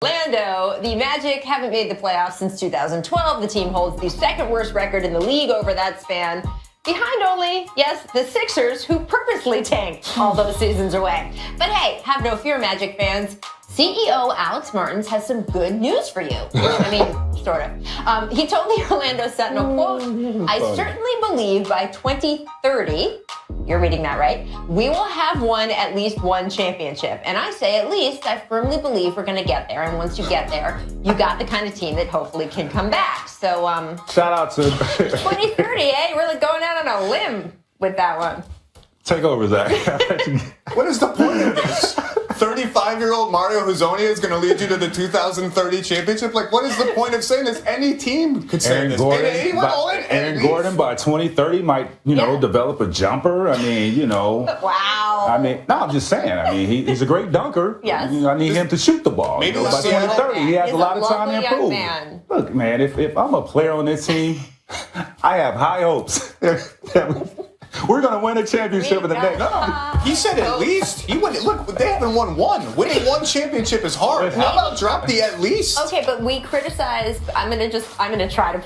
Orlando, the Magic haven't made the playoffs since 2012. The team holds the second worst record in the league over that span, behind only, yes, the Sixers, who purposely tanked all those seasons away. But hey, have no fear, Magic fans. CEO Alex Martins has some good news for you. I mean, sort of. He told the Orlando Sentinel, quote, I certainly believe by 2030, you're reading that right, we will have won at least one championship. And I say at least, I firmly believe we're going to get there. And once you get there, you got the kind of team that hopefully can come back. So, shout out to 2030, eh? Really going out on a limb with that one. Take over, Zach. What is the point of this? 35-year-old Mario Hezonja is going to lead you to the 2030 championship? Like, what is the point of saying this? Any team could say this. Aaron Gordon by 2030 might, develop a jumper. I mean, Wow. I mean, no, I'm just saying. I mean, he's a great dunker. Yes. I need him to shoot the ball. Maybe by 2030, he has a lot of time to improve. Man. Look, man, if I'm a player on this team, I have high hopes. We're going to win a championship in the next. He said at least. He won. Look, they haven't won one. Winning one championship is hard. How about drop the at least? Okay, but we criticize. I'm gonna try to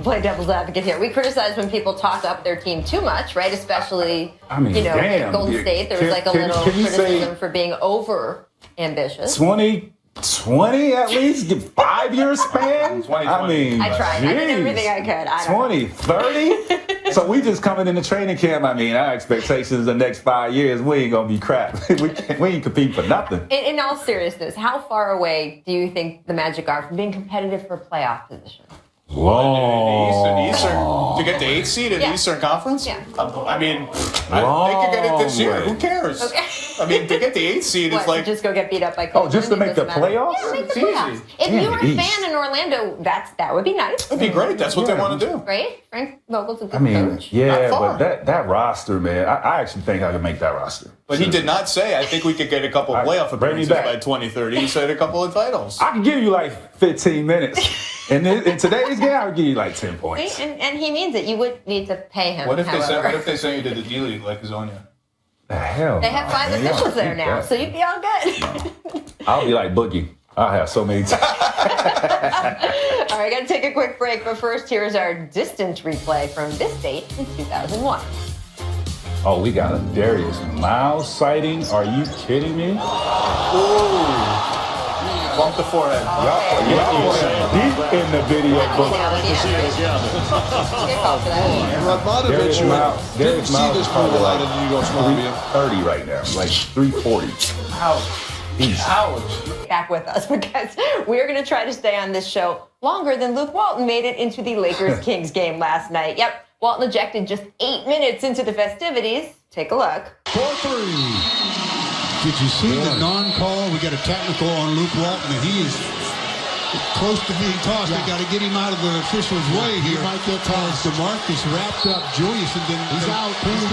play devil's advocate here. We criticize when people talk up their team too much, right? Especially, damn, Golden State. There was like a little criticism for being over ambitious. 20 at least? 5 year span? I mean, I tried. I did everything I could. 30? So we just coming into training camp. I mean, our expectations the next 5 years, we ain't gonna be crap. we ain't compete for nothing. In all seriousness, how far away do you think the Magic are from being competitive for playoff position? Whoa. Eastern, to get the 8th seed in the Eastern Conference? Yeah. I mean, they could get it this year. Who cares? Okay. I mean, to get the 8th seed is like... just go get beat up by Cleveland? Oh, just to make the playoffs? Yeah, make the It's playoffs. easy. If you're a fan in Orlando, that would be nice. It'd be great. That's what they want to do. Right? Frank Vogel's a good coach. Yeah, but that roster, man, I actually think I can make that roster. But he did not say, I think we could get a couple of playoff appearances by 2030. He said a couple of titles. I can give you like 15 minutes. And in today's game, I would give you like 10 points. And he means it. You would need to pay him. What if they sent you to the D-League like Hezonja? The hell? They have 5 officials there now, so you'd be all good. I'll be like Boogie. I'll have so many times. All right, got to take a quick break. But first, here's our distant replay from this date in 2001. Oh, we got a Darius Miles sighting. Are you kidding me? Ooh. Bump the forehead. Y'all deep in the video book. Darius Miles. Didn't see this move a lot in New York, 330 right now, like 340. Ouch. Back with us because we're going to try to stay on this show longer than Luke Walton made it into the Lakers-Kings game last night. Yep, Walton ejected just 8 minutes into the festivities. Take a look. 4-3. Did you see the non-call? We got a technical on Luke Walton, and he is close to being tossed. They got to get him out of the official's way here. He might get tossed. DeMarcus wrapped up Julius, and then he's out. He's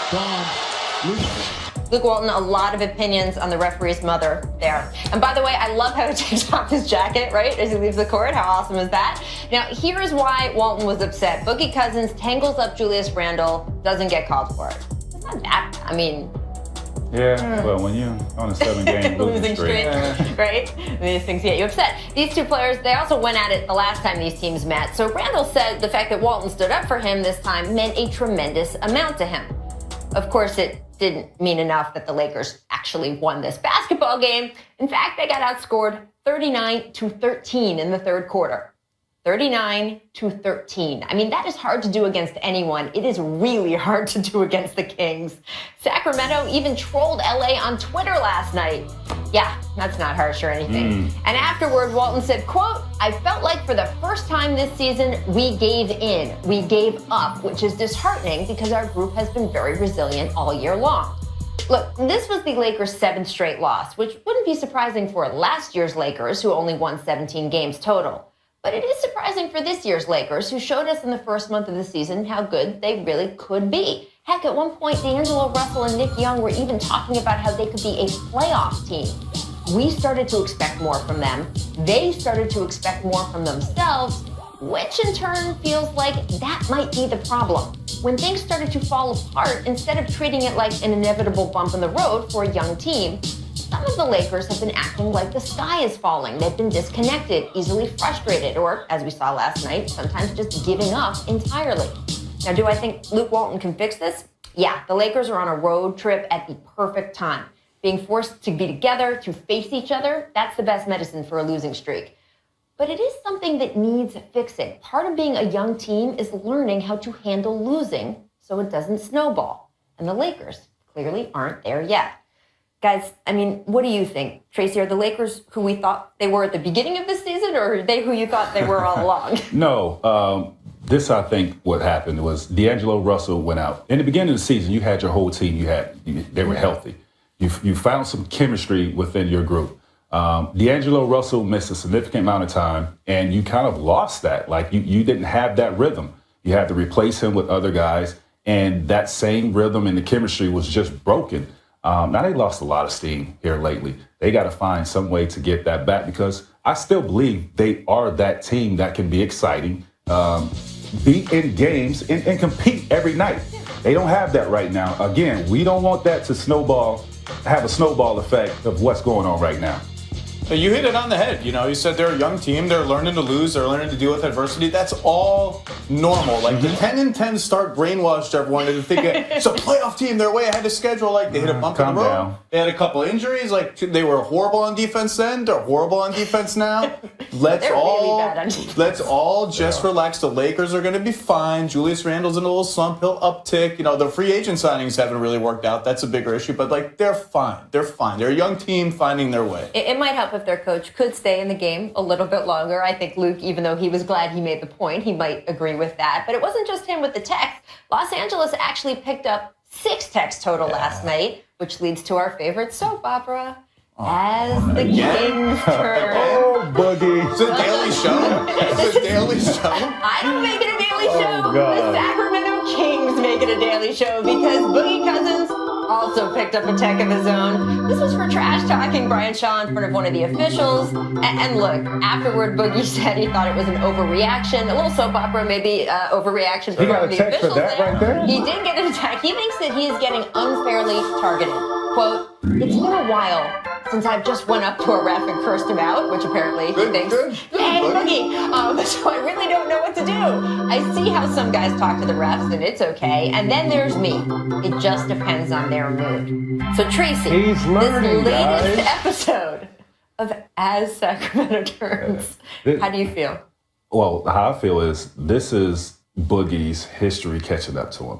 gone. Luke Walton, a lot of opinions on the referee's mother there. And by the way, I love how he takes off his jacket, right, as he leaves the court. How awesome is that? Now, here's why Walton was upset. Boogie Cousins tangles up Julius Randle, doesn't get called for it. It's not that, I mean... Yeah, well, when you're on a 7-game losing streak, right? These things get you upset. These two players, they also went at it the last time these teams met. So Randall said the fact that Walton stood up for him this time meant a tremendous amount to him. Of course, it didn't mean enough that the Lakers actually won this basketball game. In fact, they got outscored 39-13 in the third quarter. 39-13. I mean, that is hard to do against anyone. It is really hard to do against the Kings. Sacramento even trolled LA on Twitter last night. Yeah, that's not harsh or anything. And afterward, Walton said, quote, I felt like for the first time this season, we gave in. We gave up, which is disheartening because our group has been very resilient all year long. Look, this was the Lakers' 7th straight loss, which wouldn't be surprising for last year's Lakers, who only won 17 games total. But it is surprising for this year's Lakers, who showed us in the first month of the season how good they really could be. Heck, at one point, D'Angelo Russell and Nick Young were even talking about how they could be a playoff team. We started to expect more from them. They started to expect more from themselves, which in turn feels like that might be the problem. When things started to fall apart, instead of treating it like an inevitable bump in the road for a young team, some of the Lakers have been acting like the sky is falling. They've been disconnected, easily frustrated, or, as we saw last night, sometimes just giving up entirely. Now, do I think Luke Walton can fix this? Yeah, the Lakers are on a road trip at the perfect time. Being forced to be together, to face each other, that's the best medicine for a losing streak. But it is something that needs fixing. Part of being a young team is learning how to handle losing so it doesn't snowball. And the Lakers clearly aren't there yet. Guys, I mean, what do you think? Tracy, are the Lakers who we thought they were at the beginning of the season, or are they who you thought they were all along? No, this, I think, what happened was D'Angelo Russell went out. In the beginning of the season, you had your whole team. They were healthy. You found some chemistry within your group. D'Angelo Russell missed a significant amount of time, and you kind of lost that. Like, you didn't have that rhythm. You had to replace him with other guys, and that same rhythm and the chemistry was just broken. Now, they lost a lot of steam here lately. They got to find some way to get that back, because I still believe they are that team that can be exciting, be in games, and compete every night. They don't have that right now. Again, we don't want that to have a snowball effect of what's going on right now. You hit it on the head. You said they're a young team. They're learning to lose. They're learning to deal with adversity. That's all normal. Like, the 10-10 start brainwashed everyone into thinking it's a playoff team. They're way ahead of schedule. Like, they hit a bump in the road. Down. They had a couple injuries. Like, they were horrible on defense then. They're horrible on defense now. Let's all just relax. The Lakers are going to be fine. Julius Randle's in a little slump. He'll uptick. The free agent signings haven't really worked out. That's a bigger issue. But, like, they're fine. They're fine. They're a young team finding their way. It might help if their coach could stay in the game a little bit longer. I think Luke, even though he was glad he made the point, he might agree with that. But it wasn't just him with the text. Los Angeles actually picked up 6 texts total last night, which leads to our favorite soap opera, As the Kings Turn. Oh, Boogie. It's a daily show. It's a daily show. I don't make it a daily show. The Sacramento Kings make it a daily show because Boogie Cousins also picked up a tech of his own. This was for trash talking Brian Shaw in front of one of the officials. And look, afterward, Boogie said he thought it was an overreaction, a little soap opera, maybe overreaction from the officials. Right there? He did get an attack. He thinks that he is getting unfairly targeted. Quote, "It's been a while since I've just went up to a ref and cursed him out," which apparently he thinks, "Hey, Boogie." So I really don't know what to do. I see how some guys talk to the refs and it's okay. And then there's me. It just depends on their mood. So Tracy, He's learning, this latest guys. episode of As Sacramento Turns, how do you feel? Well, how I feel is this is Boogie's history catching up to him.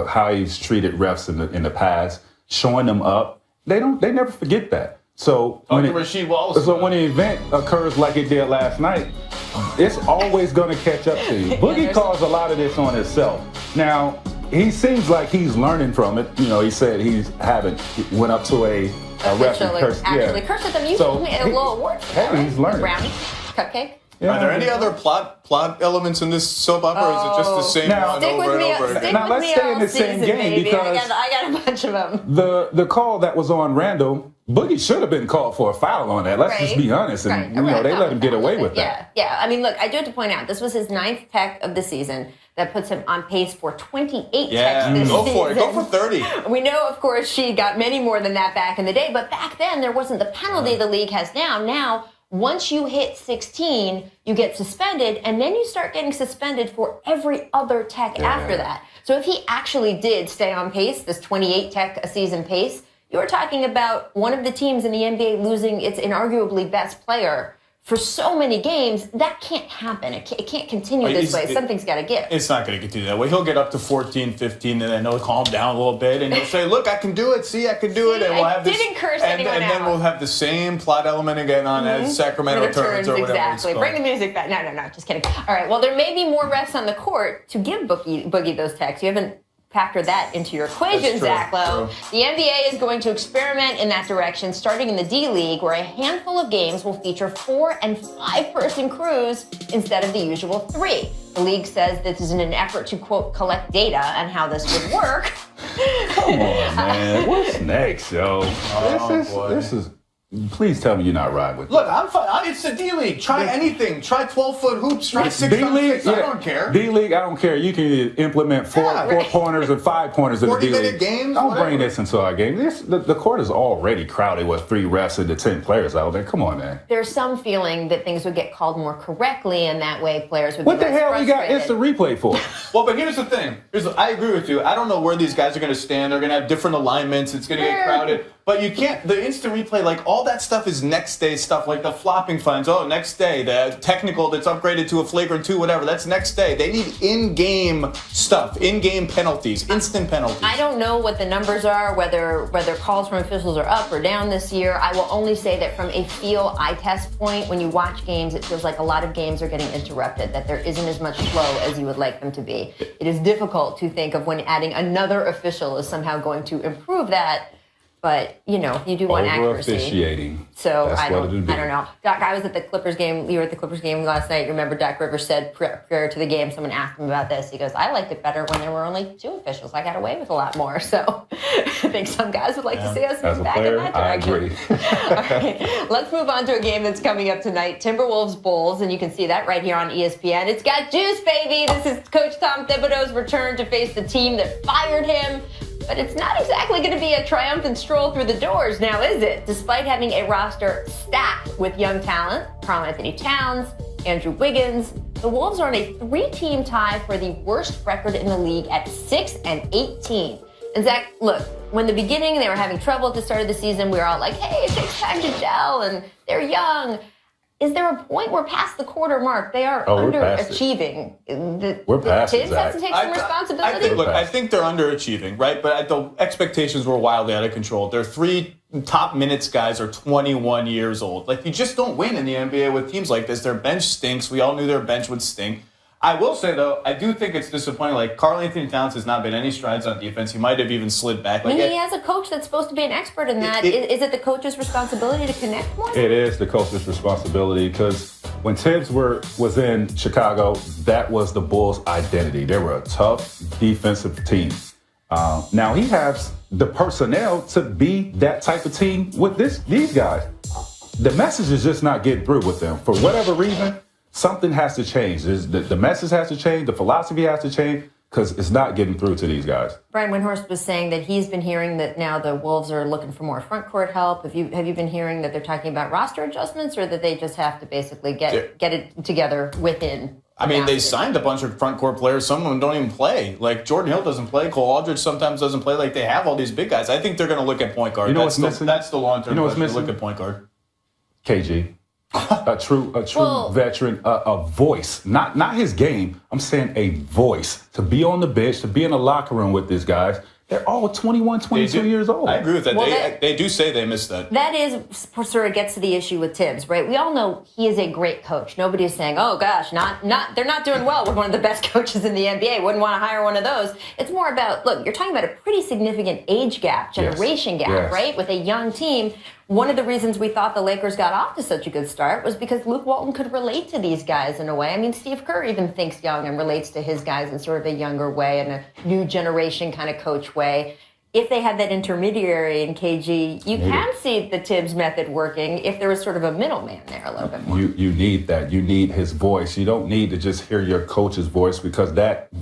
How he's treated refs in the past, showing them up. They never forget that. So when the event occurs like it did last night, it's always going to catch up to you. Boogie calls a lot of this on himself. Now, he seems like he's learning from it. He said he went up to a ref and cursed. Actually cursed at them. You gave me a little award for that, right? He's learning. Brownie, cupcake. Yeah. Are there any other plot elements in this soap opera, or is it just the same one over and over again? Now let's stay in the same game because I got a bunch of them. The call that was on Randall, Boogie should have been called for a foul on that. Let's just be honest, and they let him get away with that. Yeah. I mean, look, I do have to point out this was his 9th tech of the season. That puts him on pace for 28 techs this season. Go for 30. We know, of course, she got many more than that back in the day, but back then there wasn't the penalty the league has now. Now, once you hit 16, you get suspended, and then you start getting suspended for every other tech after that. So if he actually did stay on pace, this 28 tech a season pace, you're talking about one of the teams in the NBA losing its inarguably best player for so many games. That can't happen. It can't continue this way. Something's got to give. It's not going to continue that way. He'll get up to 14, 15, and then he'll calm down a little bit, and he'll say, "Look, I can do it. See, I can do it." And we'll have this, curse anyone and then we'll have the same plot element again on As Sacramento Turns or whatever exactly. it's called. Bring the music back. No, just kidding. All right. Well, there may be more refs on the court to give Boogie those techs. You haven't factor that into your equation, Zach Lowe. The NBA is going to experiment in that direction, starting in the D League, where a handful of games will feature 4- and 5-person crews instead of the usual 3. The league says this is in an effort to, quote, collect data on how this would work. Come on, man. What's next, yo? Please tell me you're not riding with Look, I'm fine. It's the D-League. Try anything. Try 12-foot hoops. Try 6 on 6. I don't care. D-League, I don't care. You can implement four-pointers and 5-pointers in the D-League. 40-minute games, Don't whatever. bring this into our game. The court is already crowded with 3 refs and the 10 players out there. Come on, man. There's some feeling that things would get called more correctly, and that way players would What be the less hell we got frustrated. instant replay for? Well, but here's the thing. I agree with you. I don't know where these guys are going to stand. They're going to have different alignments. It's going to get crowded. But you can't, the instant replay, like all that stuff is next day stuff, like the flopping fines. Oh, next day, the technical that's upgraded to a flagrant 2, whatever, that's next day. They need in-game stuff, in-game penalties, instant penalties. I don't know what the numbers are, whether calls from officials are up or down this year. I will only say that from a feel eye test point, when you watch games, it feels like a lot of games are getting interrupted, that there isn't as much flow as you would like them to be. It is difficult to think of when adding another official is somehow going to improve that. But, you know, you do want accuracy. Over-officiating. So That's I don't what it'd be. know. Doc, I was at the Clippers game. You were at the Clippers game last night. You remember Doc Rivers said prior to the game, someone asked him about this. He goes, I liked it better when there were only 2 officials. I got away with a lot more. So I think some guys would like to see us As move a back player, in that I direction. agree. All right, let's move on to a game that's coming up tonight. Timberwolves Bulls, and you can see that right here on ESPN. It's got juice, baby. This is Coach Tom Thibodeau's return to face the team that fired him. But it's not exactly going to be a triumphant stroll through the doors now, is it? Despite having a roster stacked with young talent, Karl-Anthony Towns, Andrew Wiggins, the Wolves are on a 3-team tie for the worst record in the league at 6-18. And Zach, look, when the beginning they were having trouble at the start of the season, we were all like, hey, it takes time to gel, and they're young. Is there a point we're past the quarter mark? They are underachieving. We're past it, Tibbs has to take some responsibility. I think they're underachieving, right? But the expectations were wildly out of control. Their 3 top minutes guys are 21 years old. Like, you just don't win in the NBA with teams like this. Their bench stinks. We all knew their bench would stink. I will say, though, I do think it's disappointing. Like, Karl-Anthony Towns has not been any strides on defense. He might have even slid back. Like, he has a coach that's supposed to be an expert in that. Is it the coach's responsibility to connect more? It is the coach's responsibility because when Tibbs was in Chicago, that was the Bulls' identity. They were a tough defensive team. Now he has the personnel to be that type of team with these guys. The message is just not getting through with them. For whatever reason, something has to change. The message has to change. The philosophy has to change because it's not getting through to these guys. Brian Windhorst was saying that he's been hearing that now the Wolves are looking for more front court help. Have you been hearing that they're talking about roster adjustments, or that they just have to basically get it together within? I mean, they signed a bunch of front court players. Some of them don't even play. Like, Jordan Hill doesn't play. Cole Aldridge sometimes doesn't play. Like, they have all these big guys. I think they're going to look at point guard. You know what's missing? That's the long-term question. missing? Look at point guard. KG. A true veteran, a voice, not his game. I'm saying a voice to be on the bench, to be in the locker room with these guys. They're all 21, 22 years old. I agree with that. Well, they do say they missed that. That is sort of gets to the issue with Tibbs, right? We all know he is a great coach. Nobody's saying, oh gosh, they're not doing well with one of the best coaches in the NBA. Wouldn't want to hire one of those. It's more about, look, you're talking about a pretty significant age gap, generation gap, right? With a young team. One of the reasons we thought the Lakers got off to such a good start was because Luke Walton could relate to these guys in a way. I mean, Steve Kerr even thinks young and relates to his guys in sort of a younger way and a new generation kind of coach way. If they had that intermediary in KG, you can see the Tibbs method working if there was sort of a middleman there a little bit more. You need that. You need his voice. You don't need to just hear your coach's voice because that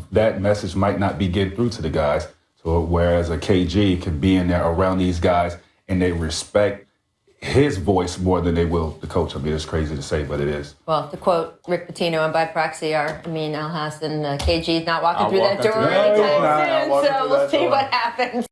message might not be getting through to the guys. So whereas a KG can be in there around these guys and they respect his voice more than they will the coach. I mean, it's crazy to say, but it is. Well, to quote Rick Pitino and by proxy, Amin Al-Hassan, KG's not walking through that door anytime soon, so we'll see what happens.